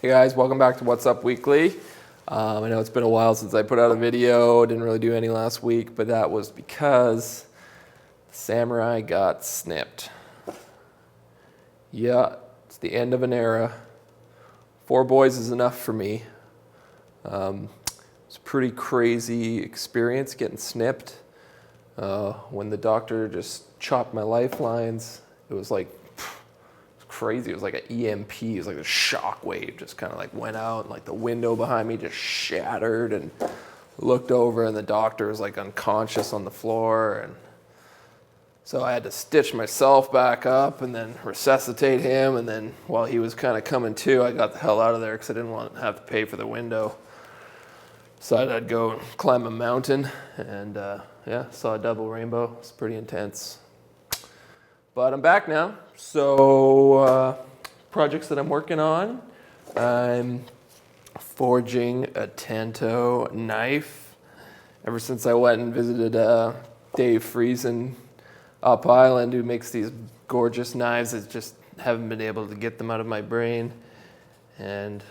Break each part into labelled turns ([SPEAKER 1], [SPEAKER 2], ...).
[SPEAKER 1] Hey guys, welcome back to What's Up Weekly. I know it's been a while since I put out a video. Didn't really do any last week, but that was because the samurai got snipped. Yeah, it's the end of an era. 4 boys is enough for me. It's a pretty crazy experience getting snipped. When the doctor just chopped my lifelines, it was like crazy. It was like an EMP. It was like a shock wave just kind of like went out, and like the window behind me just shattered, and looked over and the doctor was like unconscious on the floor. And so I had to stitch myself back up and then resuscitate him. And then while he was kind of coming to, I got the hell out of there because I didn't want to have to pay for the window. So I'd go and climb a mountain and yeah, saw a double rainbow. It's pretty intense. But I'm back now. So projects that I'm working on, I'm forging a Tanto knife. Ever since I went and visited Dave Friesen up island, who makes these gorgeous knives, I just haven't been able to get them out of my brain. And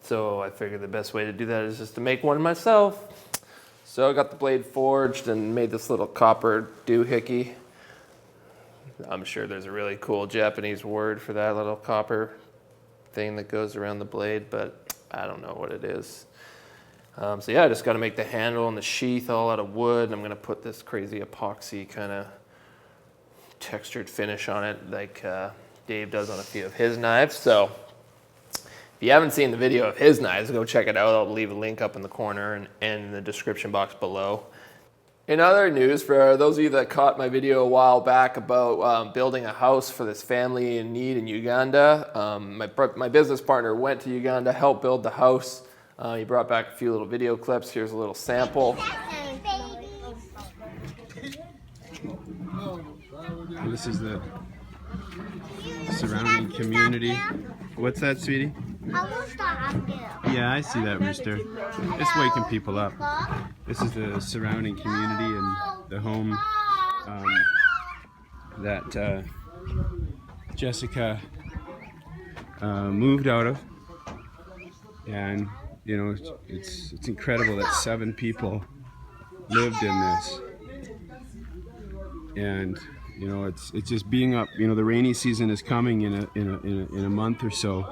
[SPEAKER 1] so I figured the best way to do that is just to make one myself. So I got the blade forged and made this little copper doohickey. I'm sure there's a really cool Japanese word for that little copper thing that goes around the blade, but I don't know what it is. So yeah, I just got to make the handle and the sheath all out of wood. And I'm going to put this crazy epoxy kind of textured finish on it like Dave does on a few of his knives. So if you haven't seen the video of his knives, go check it out. I'll leave a link up in the corner and in the description box below. In other news, for those of you that caught my video a while back about building a house for this family in need in Uganda, my business partner went to Uganda, helped build the house. He brought back a few little video clips. Here's a little sample.
[SPEAKER 2] This is the surrounding community. What's that, sweetie? Yeah, I see that rooster. It's waking people up. This is the surrounding community and the home that Jessica moved out of. And you know, it's incredible that 7 people lived in this. And you know, it's just being up. You know, the rainy season is coming in a month or so,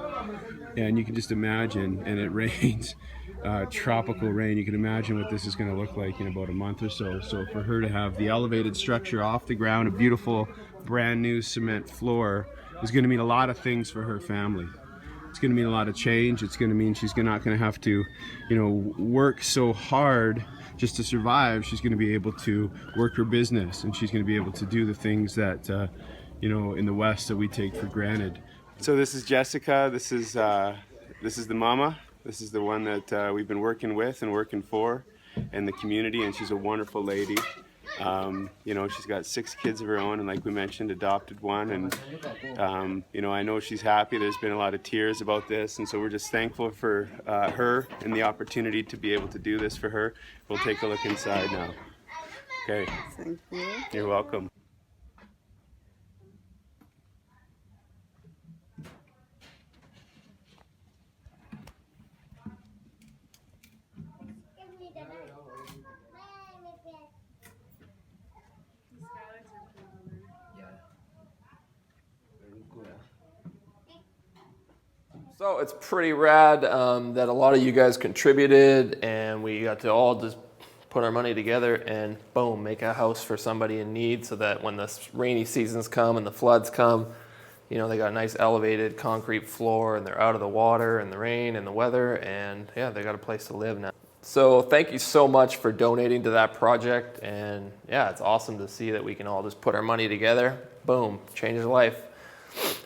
[SPEAKER 2] and you can just imagine. And it rains, tropical rain. You can imagine what this is going to look like in about a month or so. So for her to have the elevated structure off the ground, a beautiful, brand new cement floor, is going to mean a lot of things for her family. It's going to mean a lot of change. It's going to mean she's not going to have to, you know, work so hard just to survive. She's going to be able to work her business, and she's going to be able to do the things that, you know, in the West that we take for granted. So this is Jessica. This is the mama. This is the one that we've been working with and working for in the community, and she's a wonderful lady. You know, she's got 6 kids of her own, and like we mentioned, adopted one. And you know, I know she's happy. There's been a lot of tears about this, and so we're just thankful for her and the opportunity to be able to do this for her. We'll take a look inside now. Okay.
[SPEAKER 3] Thank you.
[SPEAKER 2] You're welcome.
[SPEAKER 1] So it's pretty rad that a lot of you guys contributed, and we got to all just put our money together and boom, make a house for somebody in need, so that when the rainy seasons come and the floods come, you know, they got a nice elevated concrete floor and they're out of the water and the rain and the weather, and yeah, they got a place to live now. So thank you so much for donating to that project, and yeah, it's awesome to see that we can all just put our money together, boom, changes life.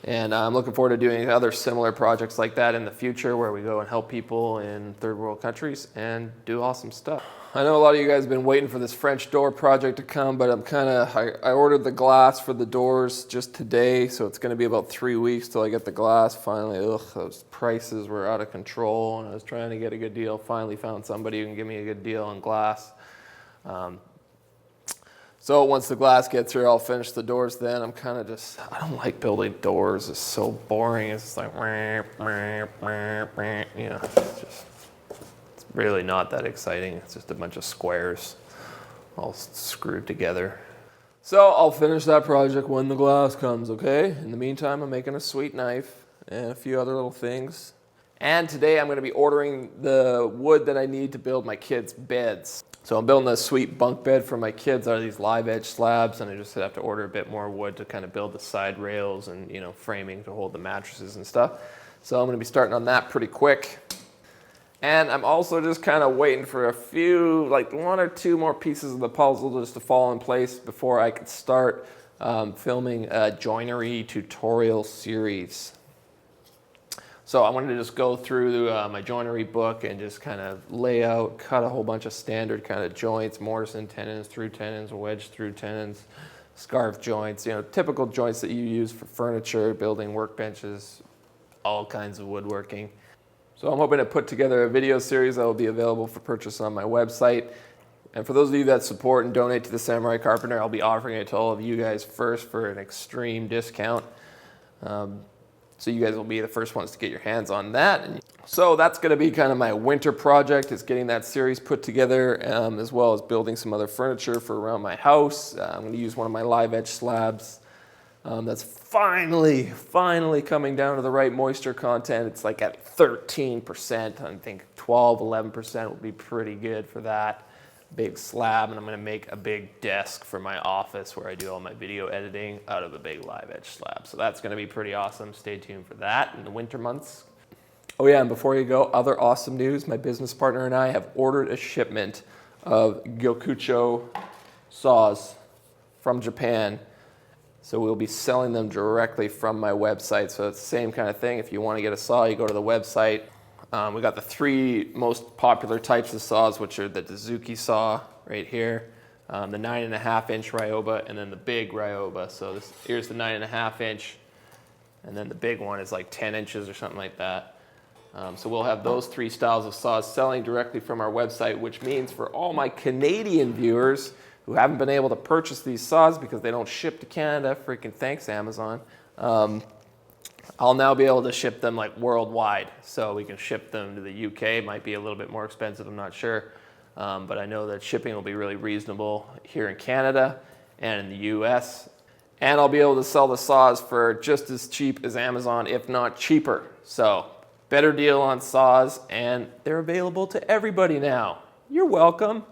[SPEAKER 1] And I'm looking forward to doing other similar projects like that in the future, where we go and help people in third world countries and do awesome stuff. I know a lot of you guys have been waiting for this French door project to come, but I ordered the glass for the doors just today, so it's going to be about 3 weeks till I get the glass finally. Ugh, those prices were out of control, and I was trying to get a good deal. Finally found somebody who can give me a good deal on glass. So once the glass gets here, I'll finish the doors then. I'm kind of just, I don't like building doors. It's so boring. It's just like, you know, it's really not that exciting. It's just a bunch of squares all screwed together. So I'll finish that project when the glass comes, okay? In the meantime, I'm making a sweet knife and a few other little things. And today I'm gonna be ordering the wood that I need to build my kids' beds. So I'm building a sweet bunk bed for my kids out of these live edge slabs, and I just have to order a bit more wood to kind of build the side rails and, you know, framing to hold the mattresses and stuff. So I'm gonna be starting on that pretty quick. And I'm also just kind of waiting for a few, like 1 or 2 more pieces of the puzzle just to fall in place before I can start filming a joinery tutorial series. So I wanted to just go through my joinery book and just kind of lay out, cut a whole bunch of standard kind of joints, mortise and tenons, through tenons, wedge through tenons, scarf joints, you know, typical joints that you use for furniture, building workbenches, all kinds of woodworking. So I'm hoping to put together a video series that will be available for purchase on my website. And for those of you that support and donate to the Samurai Carpenter, I'll be offering it to all of you guys first for an extreme discount. So you guys will be the first ones to get your hands on that. So that's gonna be kind of my winter project, is getting that series put together, as well as building some other furniture for around my house. I'm gonna use one of my live edge slabs. That's finally coming down to the right moisture content. It's like at 13%. I think 12, 11% would be pretty good for that big slab. And I'm gonna make a big desk for my office where I do all my video editing out of a big live edge slab. So that's gonna be pretty awesome. Stay tuned for that in the winter months. Oh yeah, and before you go, other awesome news. My business partner and I have ordered a shipment of Gyokucho saws from Japan. So we'll be selling them directly from my website. So it's the same kind of thing. If you want to get a saw, you go to the website. We got the 3 most popular types of saws, which are the Dazuki saw right here, the 9.5-inch Ryoba, and then the big Ryoba. So here's the 9.5-inch, and then the big one is like 10 inches or something like that. So we'll have those 3 styles of saws selling directly from our website, which means for all my Canadian viewers who haven't been able to purchase these saws because they don't ship to Canada, freaking thanks Amazon, I'll now be able to ship them like worldwide. So we can ship them to the UK. Might be a little bit more expensive, I'm not sure. But I know that shipping will be really reasonable here in Canada and in the US. And I'll be able to sell the saws for just as cheap as Amazon, if not cheaper. So better deal on saws, and they're available to everybody now. You're welcome.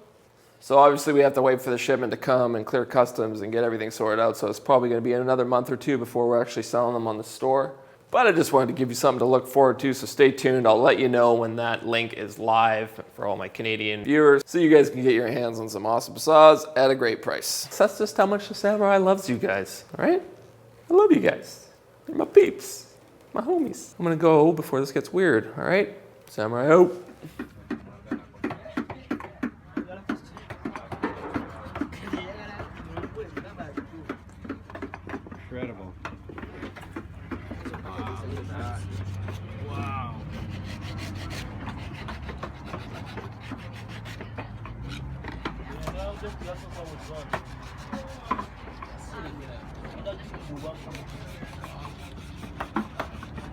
[SPEAKER 1] So obviously we have to wait for the shipment to come and clear customs and get everything sorted out. So it's probably going to be another month or 2 before we're actually selling them on the store. But I just wanted to give you something to look forward to, so stay tuned. I'll let you know when that link is live for all my Canadian viewers, so you guys can get your hands on some awesome saws at a great price. So that's just how much the Samurai loves you guys, all right? I love you guys. You're my peeps, my homies. I'm gonna go before this gets weird, all right? Samurai out.
[SPEAKER 2] Incredible. Wow.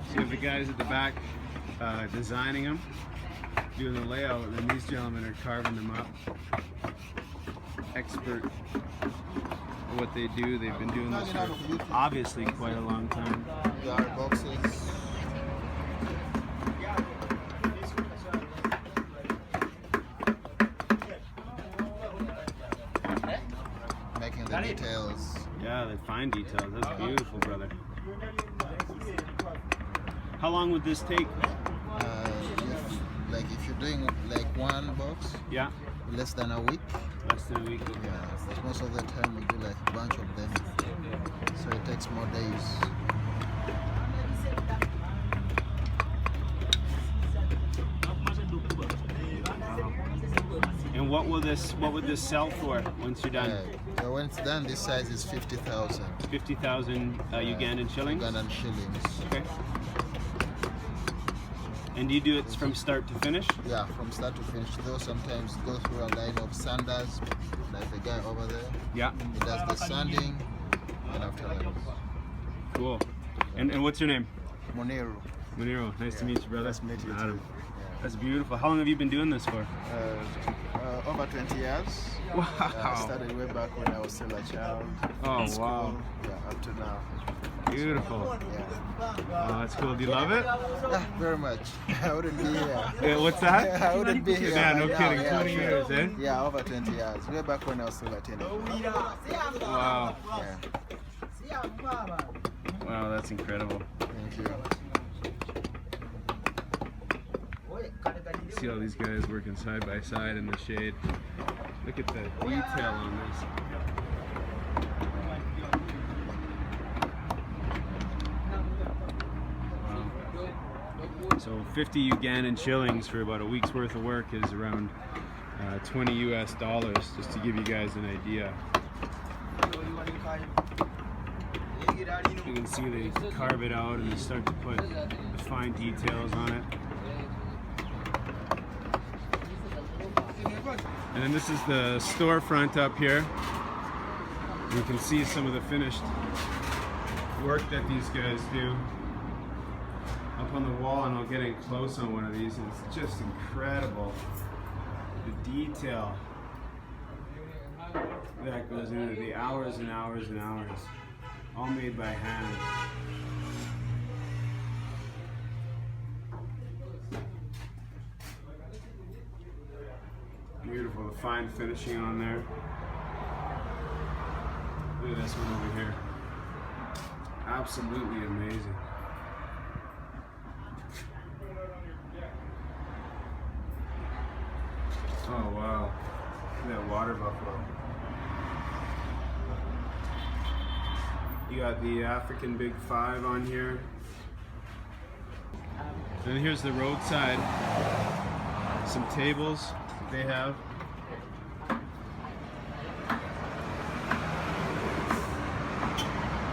[SPEAKER 2] So you have the guys at the back designing them, doing the layout, and then these gentlemen are carving them up. Expert at what they do. They've been doing this for obviously quite a long time.
[SPEAKER 3] There are boxes. Making the details.
[SPEAKER 2] Yeah, the fine details. That's beautiful, brother. How long would this take?
[SPEAKER 3] If you're doing like one box,
[SPEAKER 2] Yeah,
[SPEAKER 3] less than a week.
[SPEAKER 2] less than a week. Okay.
[SPEAKER 3] Yeah, most of the time we do like a bunch of them, so it takes more days.
[SPEAKER 2] And what would this sell for once you're done?
[SPEAKER 3] So when it's done, this size is 50,000.
[SPEAKER 2] 50,000 Ugandan shillings.
[SPEAKER 3] Ugandan shillings.
[SPEAKER 2] Okay. And do you do it from start to finish?
[SPEAKER 3] Yeah, from start to finish. Though sometimes go through a line of sanders, like the guy over there.
[SPEAKER 2] Yeah.
[SPEAKER 3] He does the sanding, and after that,
[SPEAKER 2] Cool. And what's your name?
[SPEAKER 3] Monero.
[SPEAKER 2] Muniro. Nice to meet you, brother.
[SPEAKER 3] Nice to meet you
[SPEAKER 2] Adam.
[SPEAKER 3] too.
[SPEAKER 2] That's beautiful. How long have you been doing this for?
[SPEAKER 3] Over 20 years.
[SPEAKER 2] Wow.
[SPEAKER 3] I started way back when I was still a child.
[SPEAKER 2] Oh,
[SPEAKER 3] in school.
[SPEAKER 2] wow.
[SPEAKER 3] Yeah, up to now.
[SPEAKER 2] Beautiful.
[SPEAKER 3] Yeah.
[SPEAKER 2] Oh, that's cool. Do you love it?
[SPEAKER 3] Yeah, very much. I wouldn't be here.
[SPEAKER 2] Yeah, what's that?
[SPEAKER 3] I wouldn't be here.
[SPEAKER 2] Yeah, no
[SPEAKER 3] right
[SPEAKER 2] kidding.
[SPEAKER 3] now.
[SPEAKER 2] 20
[SPEAKER 3] sure.
[SPEAKER 2] years, eh?
[SPEAKER 3] Yeah, over 20 years. Way back when I was still a teenager.
[SPEAKER 2] Wow.
[SPEAKER 3] Yeah.
[SPEAKER 2] Wow, that's incredible.
[SPEAKER 3] Thank you.
[SPEAKER 2] See all these guys working side by side in the shade. Look at the detail on this. Wow. So 50 Ugandan shillings for about a week's worth of work is around 20 US dollars, just to give you guys an idea. You can see they carve it out and they start to put the fine details on it. And then this is the storefront up here. You can see some of the finished work that these guys do up on the wall, and I'll get in close on one of these, and it's just incredible. The detail that goes into the hours and hours and hours, all made by hand. Beautiful, the fine finishing on there. Look at this one over here. Absolutely amazing. Oh wow, look at that water buffalo. You got the African Big Five on here. And here's the roadside. Some tables that they have.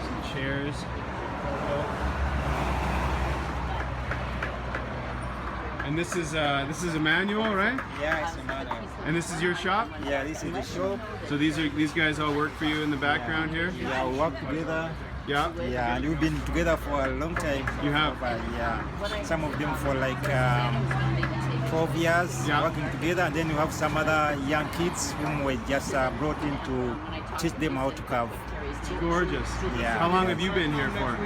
[SPEAKER 2] Some chairs. And this is Emmanuel, right?
[SPEAKER 4] Yeah, it's a manual.
[SPEAKER 2] And this is your shop?
[SPEAKER 4] Yeah, this is the shop.
[SPEAKER 2] So these guys all work for you in the background here?
[SPEAKER 4] Yeah, we work together.
[SPEAKER 2] Yeah.
[SPEAKER 4] Yeah, and we've been together for a long time.
[SPEAKER 2] You have?
[SPEAKER 4] Yeah. Some of them for like 12 years
[SPEAKER 2] Yeah.
[SPEAKER 4] working together, and then you have some other young kids whom we just brought in to teach them how to carve.
[SPEAKER 2] Gorgeous.
[SPEAKER 4] Yeah.
[SPEAKER 2] How long have you been here for?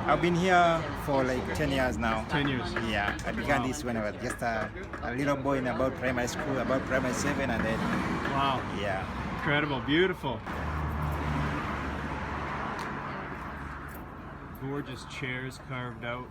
[SPEAKER 4] I've been here for like 10 years now.
[SPEAKER 2] 10 years.
[SPEAKER 4] Yeah, I began this when I was just a little boy in about primary school, about primary 7, and then,
[SPEAKER 2] Wow.
[SPEAKER 4] yeah.
[SPEAKER 2] Incredible. Beautiful. Gorgeous chairs carved out.